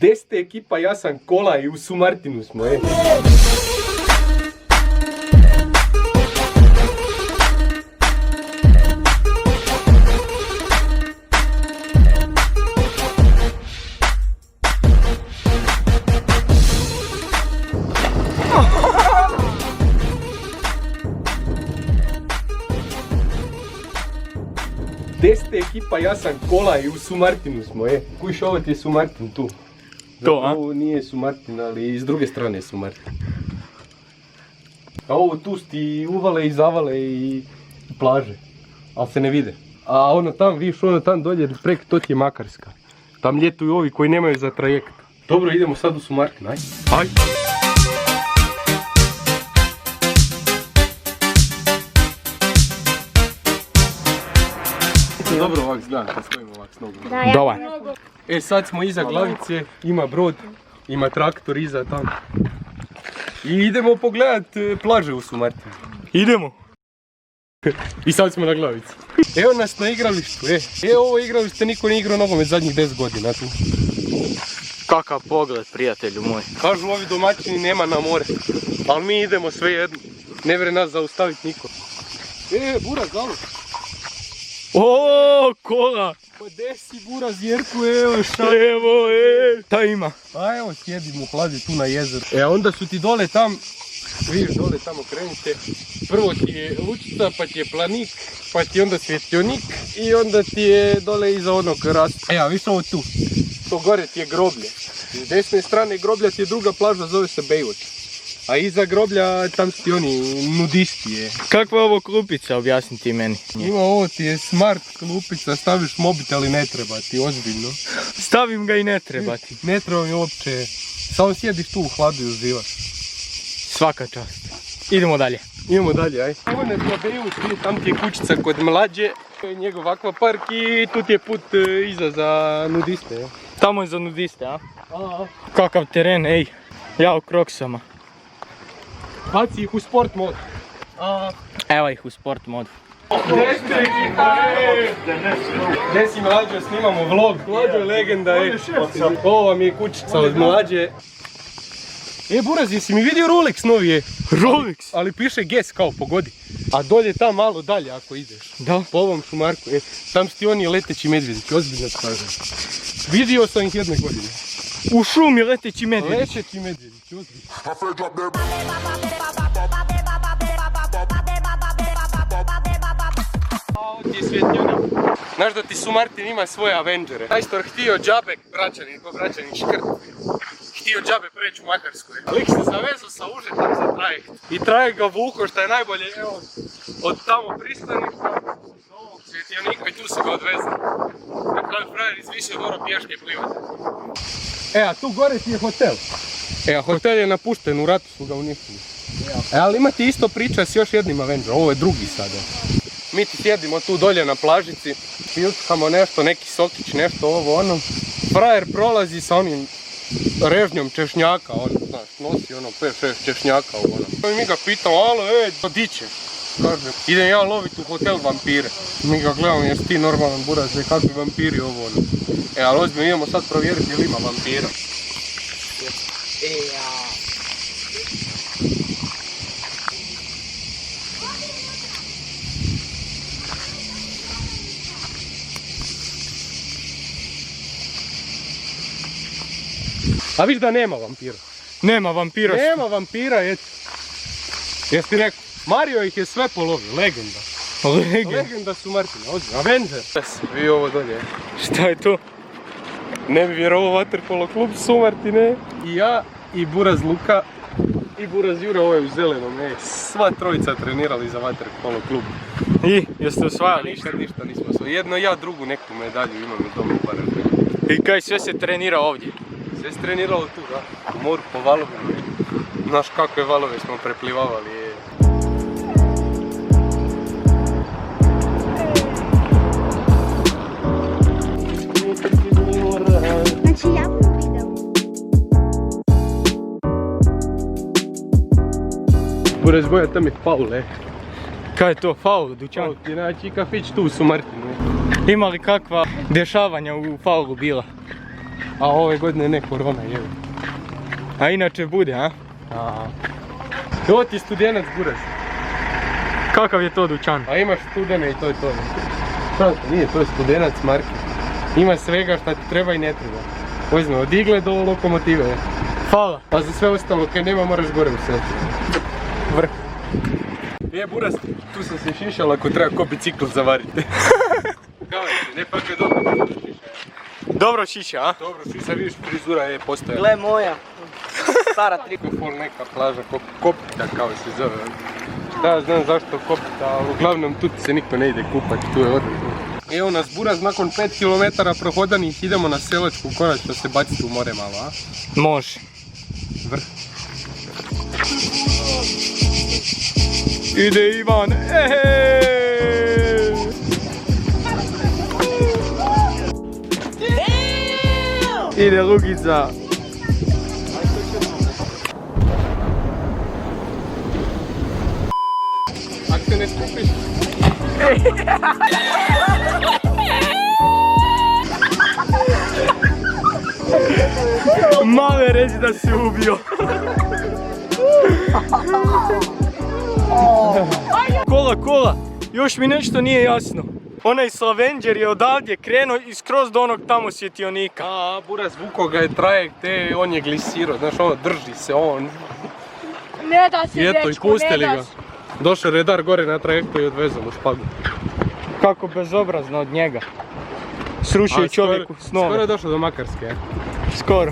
10. ekipa, ja sam Kola i u Sumartinu smo, Desete ekipa, ja sam Kola i u Sumartinu smo, Kujiš, ovo ti je Sumartin tu. To, a? Ovo nije Sumartin, ali s druge strane je Sumartin. A ovo tu su ti uvale i zavale i plaže, ali se ne vide. A ono tam, vidiš ono tam dolje prek, to ti je Makarska. Tam ljetuju ovi koji nemaju za trajekt. Dobro, idemo sad u Sumartin, ajde. Ajde. Dobro ovak znam kad stojimo ovak s nogom. Dobar. Sad smo iza Glavice, ima brod, ima traktor iza tamo. I idemo pogledat plaže u Sumartinu. Idemo. I sad smo na Glavici. Evo nas na igralištu, ovo igralište niko nije igrao nogomet zadnjih 10 godina tu. Kakav pogled, prijatelju moj. Kažu ovi domaćini nema na more, ali mi idemo sve jedno. Ne vre nas zaustaviti niko. Buraz, zalo. O, Kola! Pa desi Buraz, Jerku, evo šta? Evo, šta ima? A evo sjedimo u hladi tu na jezeru. Onda su ti dole tam, vidiš dole tamo krenite. Prvo ti je lučica, pa ti je planik, pa ti je onda svjetionik i onda ti je dole iza onog rasta. A viš ovo tu, to gore ti je groblje. S desne strane groblja ti je druga plaža, zove se Baywatch. A iza groblja tam su ti oni nudisti. Kakva je ovo klupica, objasni ti meni. Ima ovo ti je smart klupica, staviš mobitel i ne treba ti, ozbiljno. Stavim ga i ne treba ti. Ne treba mi uopće, samo sjediš tu u hladu i uživaš. Svaka čast. Idemo dalje. Idemo dalje, aj. Ovo ne probaju, tam ti je kućica kod Mlađe, njegov akvapark i tu ti je put iza za nudiste. Tamo je za nudiste, a? Kakav teren, ej. Ja u kroksama. Baci ih u sport mod. Evo ih u sport modu. Gdje si Mlađo, snimamo vlog. Mlađo je legenda, Ovo vam je kućica od Mlađe. Buraz, jesi mi vidio Rolex novi je? Rolex? Ali piše GES kao pogodi. A dolje tam malo dalje ako ideš. Da? Po ovom šumarku. Tam su ti oni leteći medvjedići, ozbiljno kažem. Vidio sam ih jedne godine. U šumi leteći medvjedići. Leteći medvjedići, ozbiljno. Ovo ti je svjetljunak. Znaš da ti Sumartin ima svoje Avengere. Najstor htio džabe, braćanin škrt. Htio džabe preći u Makarskoj. Lik se zavezao sa Užetom za trajekt. I trajekt ga vuko što je najbolje, evo, od tamo pristaništa do ovog svjetljunika i tu se ga odvezao. Na kraju frajer izvišio dobro pješke plivati. A tu gore ti je hotel. A hotel je napušten, u ratu su ga uništili. Ali ima ti isto priča s još jednim Avengerom, ovo je drugi sada. Mi ti sjedimo tu dolje na plažici, pilčkamo nešto, neki sokić, nešto ovo ono. Frajer prolazi sa onim režnjom češnjaka, ono, znaš, nosi ono 5-6 češnjaka u ono. I mi ga pitamo, alo, di ćeš? Kaže, idem ja loviti u hotel vampire. Mi ga gledamo, jesi ti normalan Buraz, kakvi vampiri ovo ono. Ali ozbiljno idemo sad provjeriti ili ima vampira. A viš da nema vampira? Nema vampira. Nema vampira, eto. Jesi ti rekao? Mario ih je sve polovio, legenda. Legenda Sumartina, ozbiljno. Avenger. Vi ovo dolje. Šta je to? Ne bi vjerovao vaterpolo klub Sumartine. I ja, i Buraz Luka, i Buraz Jura, ovo je u zelenom, sva trojica trenirali za vaterpolo klub. I, jeste osvajali? Ništa nismo osvojili. Jedno ja drugu neku medalju imam u domu u Varaždinu. I kaj sve se trenira ovdje? Sve se treniralo tu, da. U moru po valovima. Znaš kakve valove smo preplivavali. Znači ja mu vidim. Buraz Boja, tam je faul, Kaj je to, faul, dućan? Faul ti naći kafić tu u Sumartinu. Ima li kakva dešavanja u faulu bila? A ove godine ne, korona je. A inače bude, a? Evo ti studenac Buraz. Kakav je to dućan? A imaš studene i to je to. Šta to nije, to je studenac marke. Ima svega šta ti treba i ne treba. Uzme, od igle do lokomotive. Hvala. A za sve ostalo kaj nema moraš gore u selu. Vrh. Je Buraz, tu sam se šišal ako treba ko bicikl zavariti. Kao je, ne pa je dobro. Dobro šiša, a? Dobro, sad vidiš frizura je postoja. Gle moja, stara tri. Fol neka plaža, Kopita kao se zove. Ja znam zašto Kopita, ali uglavnom tu se niko ne ide kupati, tu je odlično. Evo nas Buraz, nakon 5 km prohodanih idemo na Selačku konačno se baciti u more malo, a? Može. Vrh. Ide Ivan, Ide Lugica. Ako se ne skupiš, Male reći da si ubio. Kola, još mi nešto nije jasno. Onaj Slavenger je odavdje krenuo i skroz do onog tamo svjetionika. a Buraz vuko ga je trajekt, on je glisirao, znaš ono, drži se on. Ne da se, I eto, i dečko, pustili ne ga. da se. Došao redar gore na trajektu i odvezao u špagu. Kako bezobrazno od njega. Srušio je čovjeku Skoro snove. je došao do Makarske. Skoro.